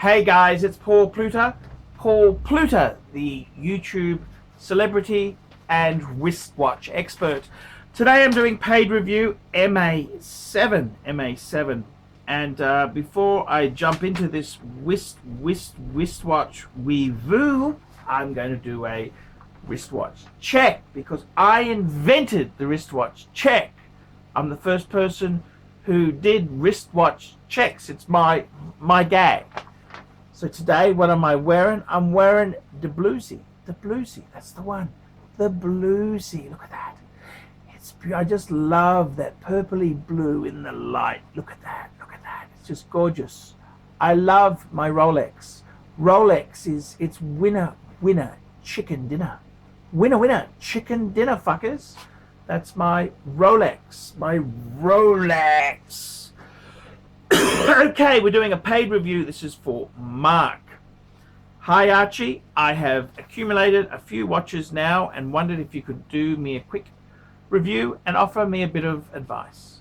Hey guys, it's Paul Pluta. Paul Pluta, the YouTube celebrity and wristwatch expert. Today I'm doing paid review MA7. And before I jump into this wristwatch review, I'm going to do a wristwatch check because I invented the wristwatch check. I'm the first person who did wristwatch checks. It's my gag. So today, what am I wearing? I'm wearing the bluesy. The bluesy, that's the one. The bluesy, look at that. I just love that purpley blue in the light. Look at that, it's just gorgeous. I love my Rolex. Rolex it's winner, chicken dinner. Winner, chicken dinner, fuckers. That's my Rolex, Okay, we're doing a paid review. This is for Mark. Hi Archie, I have accumulated a few watches now and wondered if you could do me a quick review and offer me a bit of advice.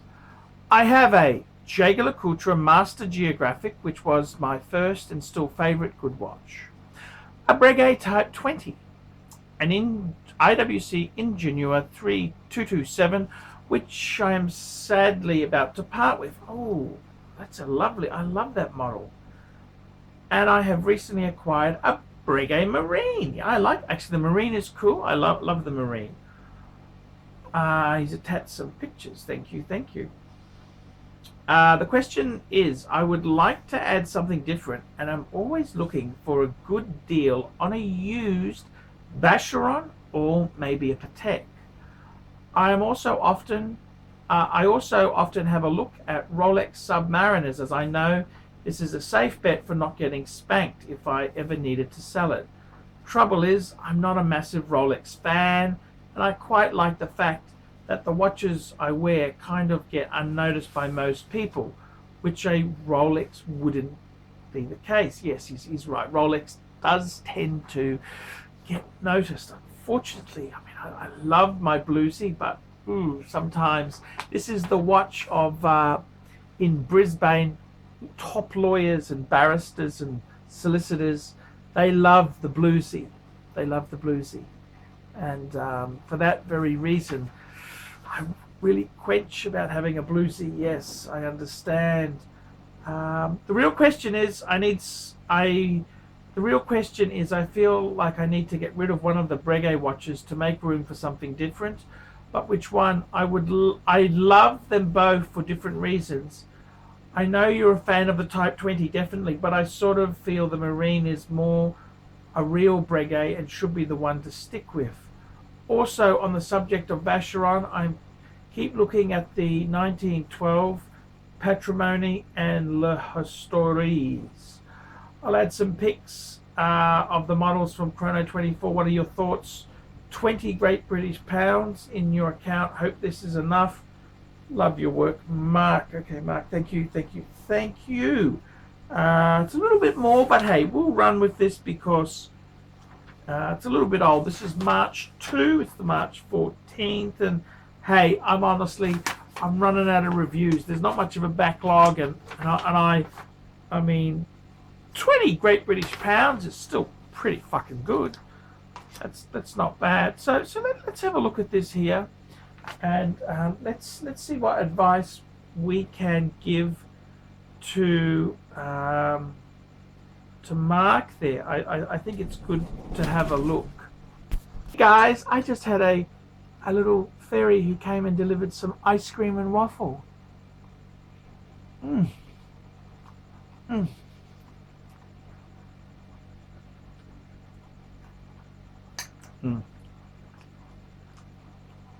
I have a ArchieLuxury Master Geographic, which was my first and still favorite good watch. A Breguet Type 20, an IWC Ingenua 3227, which I am sadly about to part with. Oh, that's a lovely, I love that model. And I have recently acquired a Breguet Marine. Actually the Marine is cool. I love the Marine. He's attached some pictures. Thank you. The question is, I would like to add something different, and I'm always looking for a good deal on a used Vacheron or maybe a Patek. I also often have a look at Rolex Submariners, as I know this is a safe bet for not getting spanked if I ever needed to sell it. Trouble is, I'm not a massive Rolex fan, and I quite like the fact that the watches I wear kind of get unnoticed by most people, which a Rolex wouldn't be the case. Yes, he's right. Rolex does tend to get noticed. Unfortunately, I mean, I love my bluesy, but sometimes this is the watch of in Brisbane, top lawyers and barristers and solicitors. They love the bluesy. And for that very reason, I really quench about having a bluesy. Yes, I understand. The real question is, I feel like I need to get rid of one of the Breguet watches to make room for something different. But which one? I love them both for different reasons. I know you're a fan of the Type 20, definitely, but I sort of feel the Marine is more a real Breguet and should be the one to stick with. Also, on the subject of Vacheron, I keep looking at the 1912 Patrimony and Le Histories. I'll add some pics of the models from Chrono 24. What are your thoughts? 20 Great British Pounds in your account. Hope this is enough. Love your work, Mark. Okay, Mark, thank you. It's a little bit more, but hey, we'll run with this because it's a little bit old. This is March 2. It's the March 14th, and hey, I'm running out of reviews. There's not much of a backlog, and I mean, 20 Great British Pounds is still pretty fucking good. That's not bad. So let's have a look at this here, and let's see what advice we can give to Mark there. I think it's good to have a look. Guys, I just had a little fairy who came and delivered some ice cream and waffle.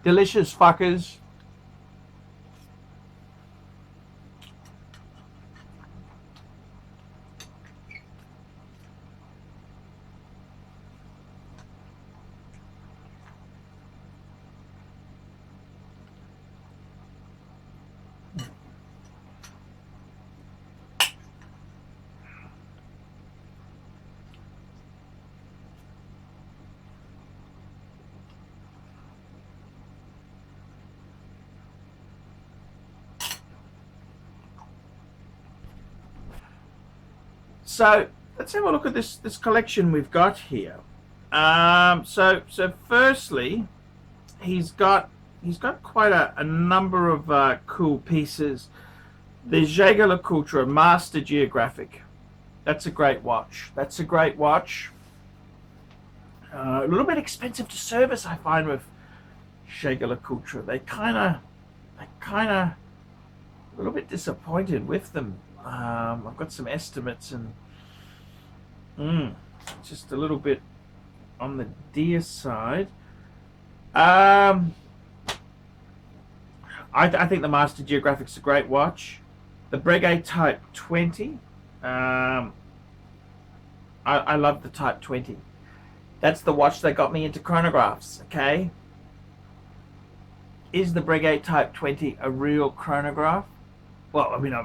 Delicious, fuckers. So let's have a look at this collection we've got here. So firstly, he's got quite a number of cool pieces. The ArchieLuxury Master Geographic. That's a great watch. That's a great watch. A little bit expensive to service, I find, with ArchieLuxury. They kind of a little bit disappointed with them. I've got some estimates, and just a little bit on the dear side. I think the Master Geographic's a great watch. The Breguet Type 20. I love the Type 20. That's the watch that got me into chronographs. Okay. Is the Breguet Type 20 a real chronograph? Well, I mean,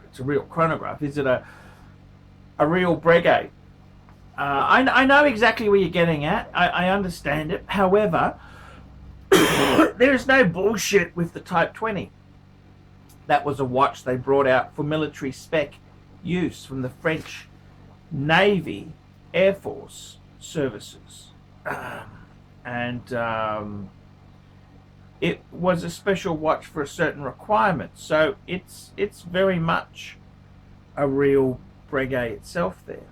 it's a real chronograph. Is it a real Breguet? I know exactly where you're getting at. I understand it. However, there is no bullshit with the Type 20. That was a watch they brought out for military spec use from the French Navy Air Force services. It was a special watch for a certain requirement. So it's very much a real Breguet itself there.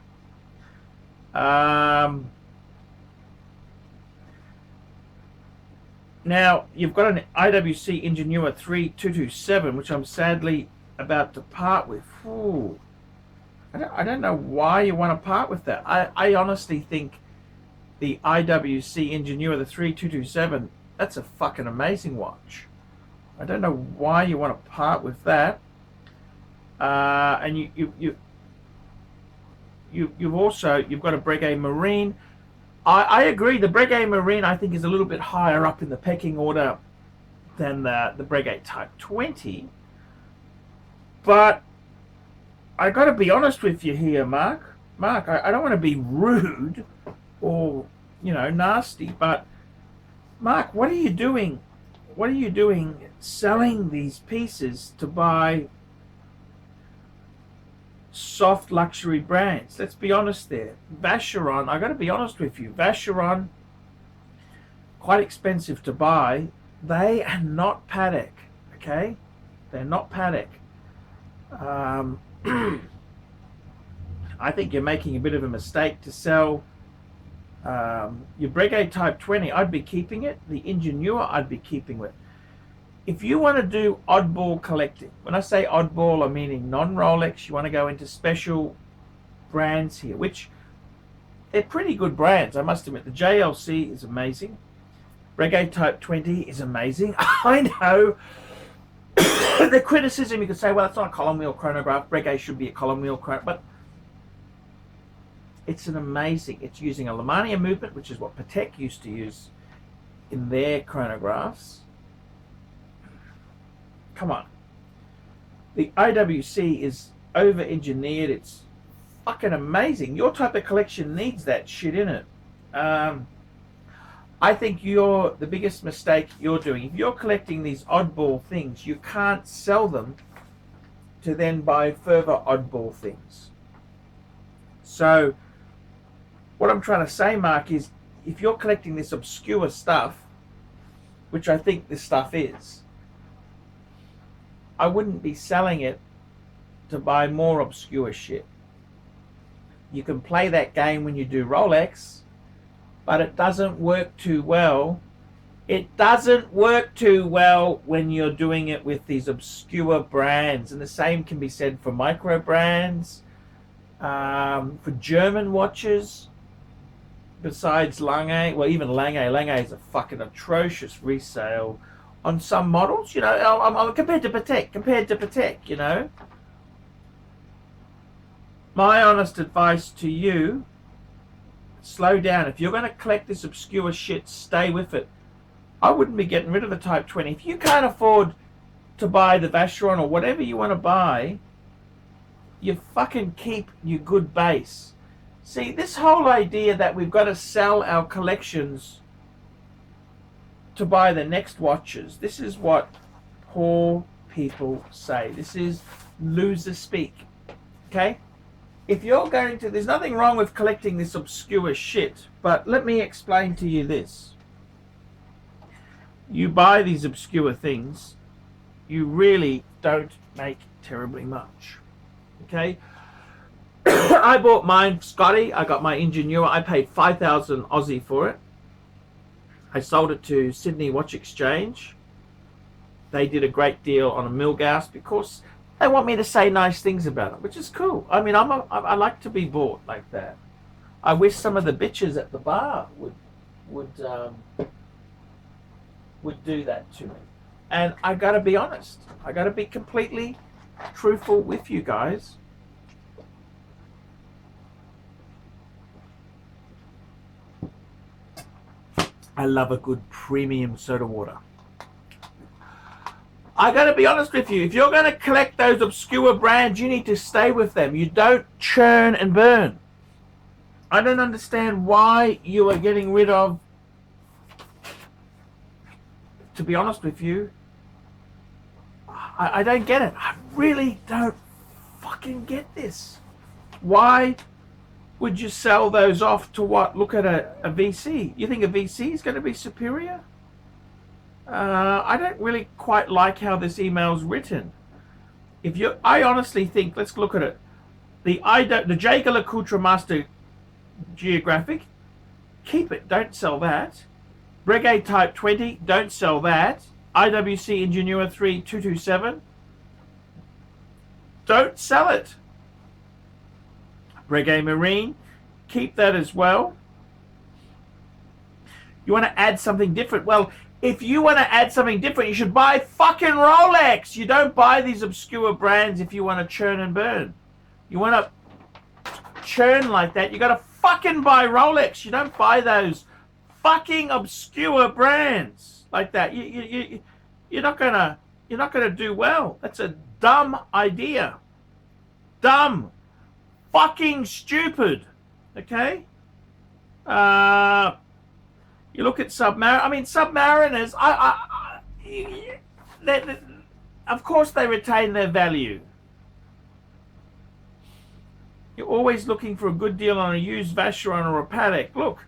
Now, you've got an IWC Ingenua 3227, which I'm sadly about to part with. Ooh. I don't know why you want to part with that. I honestly think the IWC Ingenua, the 3227, that's a fucking amazing watch. I don't know why you want to part with that. And you've got a Breguet Marine. I agree. The Breguet Marine, I think, is a little bit higher up in the pecking order than the Breguet Type 20. But I got to be honest with you here, Mark. Mark, I don't want to be rude or, nasty, but Mark, what are you doing? What are you doing selling these pieces to buy soft luxury brands? Let's be honest there. Vacheron, I got to be honest with you. Vacheron, quite expensive to buy. They are not Patek, okay? They're not Patek. I think you're making a bit of a mistake to sell your Breguet Type 20. I'd be keeping it. The Ingenua, I'd be keeping it. If you want to do oddball collecting, when I say oddball, I'm meaning non-Rolex. You want to go into special brands here, which they're pretty good brands, I must admit. The JLC is amazing. Breguet Type 20 is amazing. I know the criticism, you could say, well, it's not a column wheel chronograph. Breguet should be a column wheel chronograph. But it's it's using a Lemania movement, which is what Patek used to use in their chronographs. Come on. The IWC is over-engineered. It's fucking amazing. Your type of collection needs that shit in it. I think the biggest mistake you're doing, if you're collecting these oddball things, you can't sell them to then buy further oddball things. So what I'm trying to say, Mark, is if you're collecting this obscure stuff, which I think this stuff is, I wouldn't be selling it to buy more obscure shit. You can play that game when you do Rolex, but it doesn't work too well. It doesn't work too well when you're doing it with these obscure brands. And the same can be said for micro brands, for German watches, besides Lange. Well, even Lange is a fucking atrocious resale on some models, compared to Patek, My honest advice to you, slow down. If you're going to collect this obscure shit, stay with it. I wouldn't be getting rid of the Type 20. If you can't afford to buy the Vacheron or whatever you want to buy, you fucking keep your good base. See, this whole idea that we've got to sell our collections to buy the next watches, this is what poor people say. This is loser speak. Okay? if you're going to, there's nothing wrong with collecting this obscure shit, but let me explain to you this. You buy these obscure things, you really don't make terribly much. Okay? I bought mine, Scotty. I got my Ingenua. I paid 5,000 Aussie for it. I sold it to Sydney Watch Exchange. They did a great deal on a Milgauss because they want me to say nice things about it, which is cool. I mean, I like to be bought like that. I wish some of the bitches at the bar would do that to me. And I got to be honest. I got to be completely truthful with you guys. I love a good premium soda water. I got to be honest with you. If you're going to collect those obscure brands, you need to stay with them. You don't churn and burn. I don't understand why you are getting rid of, to be honest with you, I don't get it. I really don't fucking get this. Why would you sell those off to what? Look at a VC. You think a VC is going to be superior? I don't really quite like how this email's written. I honestly think, let's look at it. The Jaeger LeCoultre Master Geographic, keep it. Don't sell that. Breguet Type 20, don't sell that. IWC Ingenua 3227, don't sell it. Breguet Marine, keep that as well. You want to add something different? Well, if you want to add something different, you should buy fucking Rolex. You don't buy these obscure brands if you want to churn and burn. You want to churn like that, you got to fucking buy Rolex. You don't buy those fucking obscure brands like that. You're not gonna do well. That's a dumb idea. Dumb. Fucking stupid. Okay? You look at Submariner. I mean, Submariners, of course they retain their value. You're always looking for a good deal on a used Vacheron or a Patek. Look,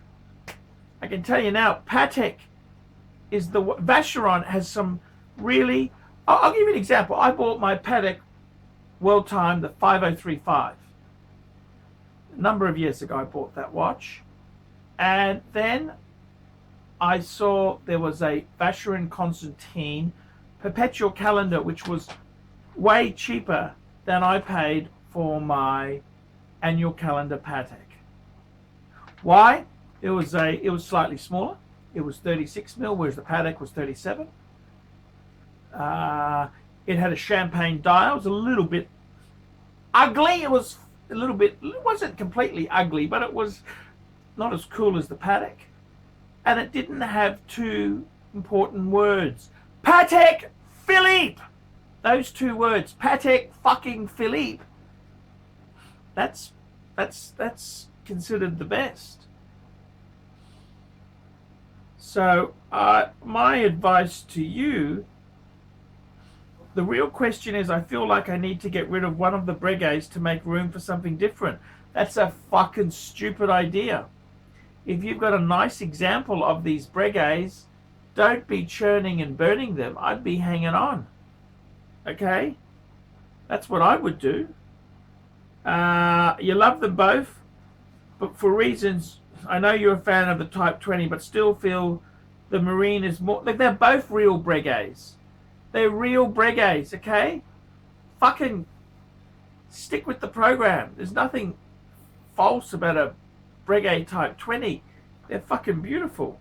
I can tell you now, Patek is the... Vacheron has some really... I'll give you an example. I bought my Patek World Time, the 5035. A number of years ago I bought that watch. And then I saw there was a Vacheron Constantine perpetual calendar, which was way cheaper than I paid for my annual calendar Patek. Why? It was slightly smaller. It was 36 mil, whereas the Patek was 37. It had a champagne dial. It was a little bit ugly. It was a little bit. It wasn't completely ugly, but it was not as cool as the Patek. And it didn't have two important words: Patek Philippe. Those two words, Patek fucking Philippe. That's considered the best. So my advice to you, the real question is, I feel like I need to get rid of one of the Breguets to make room for something different. That's a fucking stupid idea. If you've got a nice example of these Breguets, don't be churning and burning them. I'd be hanging on. Okay? That's what I would do. You love them both, but for reasons... I know you're a fan of the Type 20, but still feel the Marine is more... Like, they're both real Breguets. They're real Breguets, okay? Fucking stick with the program. There's nothing false about a Breguet Type 20. They're fucking beautiful.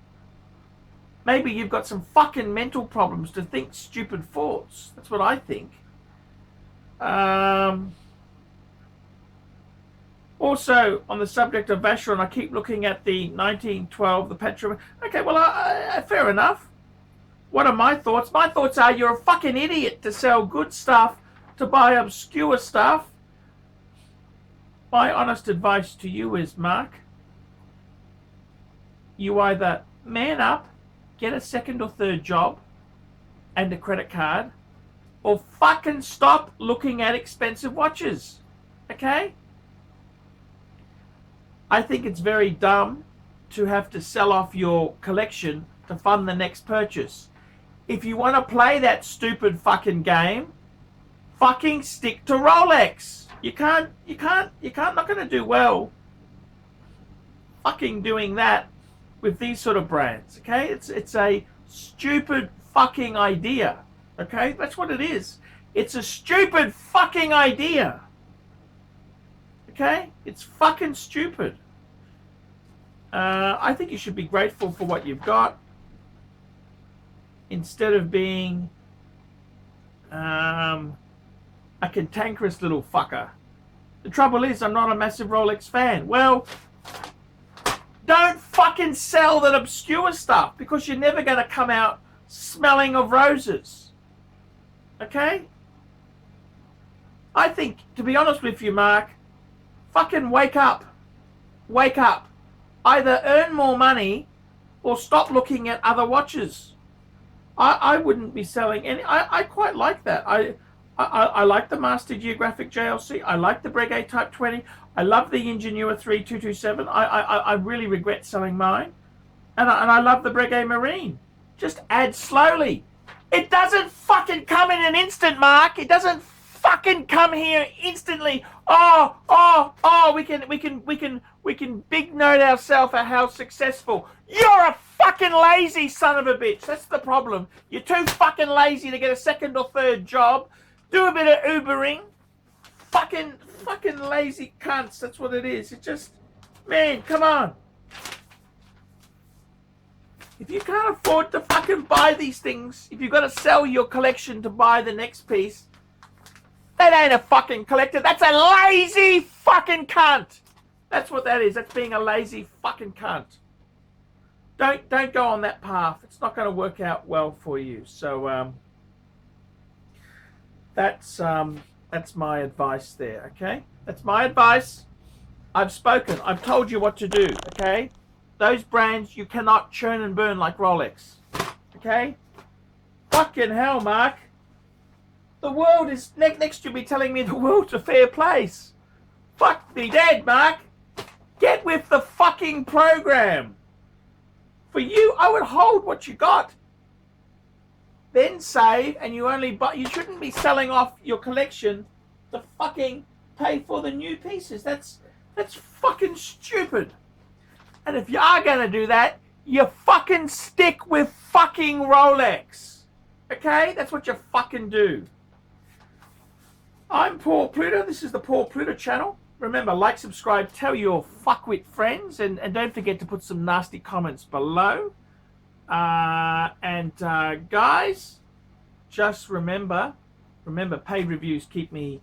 Maybe you've got some fucking mental problems to think stupid thoughts. That's what I think. Also, on the subject of Vacheron, I keep looking at the 1912, the Petra. Okay, well, fair enough. What are my thoughts? My thoughts are, you're a fucking idiot to sell good stuff, to buy obscure stuff. My honest advice to you is, Mark, you either man up, get a second or third job and a credit card, or fucking stop looking at expensive watches. Okay? I think it's very dumb to have to sell off your collection to fund the next purchase. If you want to play that stupid fucking game, fucking stick to Rolex. You're not going to do well fucking doing that with these sort of brands, okay? It's a stupid fucking idea, okay? That's what it is. It's a stupid fucking idea, okay? It's fucking stupid. I think you should be grateful for what you've got instead of being a cantankerous little fucker. The trouble is, I'm not a massive Rolex fan. Well, don't fucking sell that obscure stuff because you're never going to come out smelling of roses. Okay? I think, to be honest with you, Mark, fucking wake up. Wake up. Either earn more money or stop looking at other watches. I wouldn't be selling any. I quite like that. I like the Master Geographic JLC. I like the Breguet Type 20. I love the Ingenua 3227. I really regret selling mine. And I love the Breguet Marine. Just add slowly. It doesn't fucking come in an instant, Mark. It doesn't fucking come here instantly. We can big note ourselves at how successful. You're a fucking lazy son of a bitch. That's the problem. You're too fucking lazy to get a second or third job. Do a bit of Ubering. Fucking lazy cunts. That's what it is. It just, man, come on. If you can't afford to fucking buy these things, if you've got to sell your collection to buy the next piece, that ain't a fucking collector. That's a lazy fucking cunt. That's what that is. That's being a lazy fucking cunt. Don't go on that path. It's not going to work out well for you. So that's my advice there. Okay, that's my advice. I've spoken. I've told you what to do. Okay, those brands you cannot churn and burn like Rolex. Okay, fucking hell, Mark. The world is next to me telling me the world's a fair place. Fuck me dead, Mark. Get with the fucking program. For you, I would hold what you got. Then save, and you only buy. You shouldn't be selling off your collection to fucking pay for the new pieces. That's fucking stupid. And if you are gonna do that, you fucking stick with fucking Rolex. Okay? That's what you fucking do. I'm Paul Pluta. This is the Paul Pluta channel. Remember, like, subscribe, tell your fuckwit friends, and don't forget to put some nasty comments below. Guys, just remember, paid reviews keep me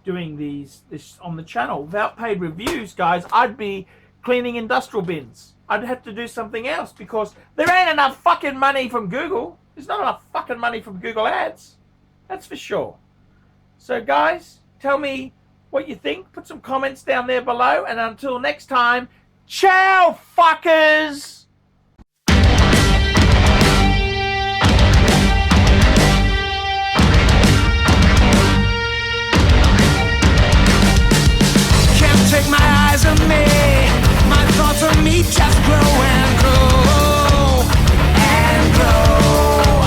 doing this on the channel. Without paid reviews, guys, I'd be cleaning industrial bins. I'd have to do something else because there ain't enough fucking money from Google. There's not enough fucking money from Google Ads. That's for sure. So, guys, tell me what you think. Put some comments down there below. And until next time, ciao, fuckers! Can't take my eyes on me. My thoughts on me just grow and grow and grow.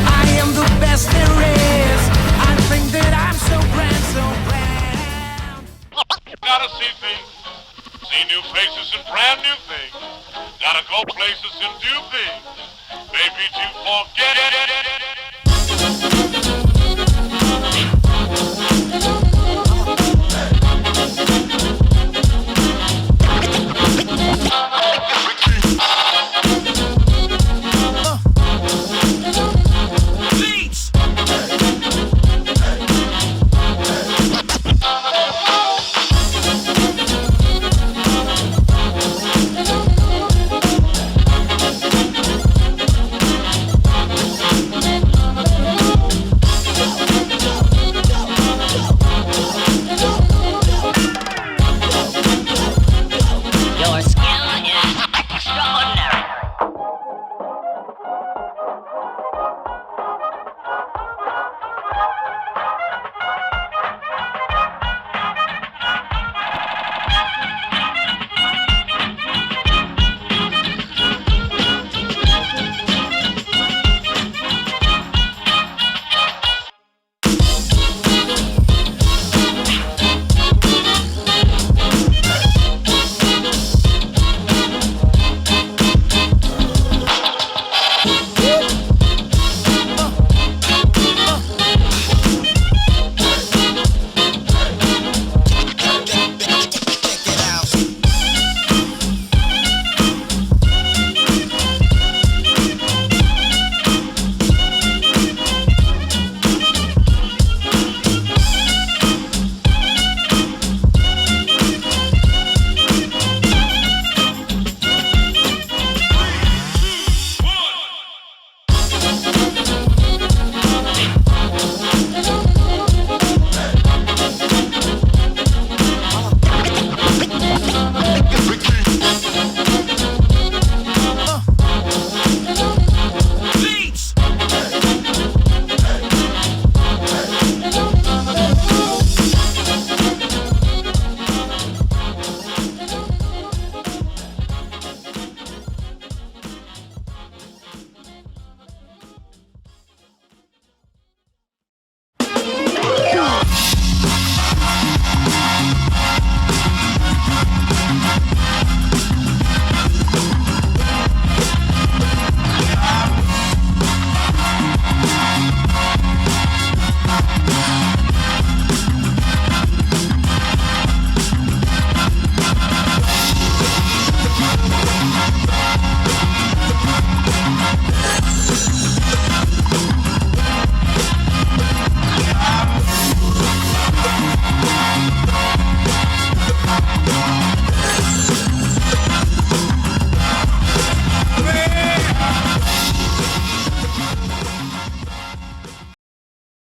I am the best there is. I think that I'm so grand, so grand. Gotta see things, see new places and brand new things. Gotta go places and do things. Maybe to forget it.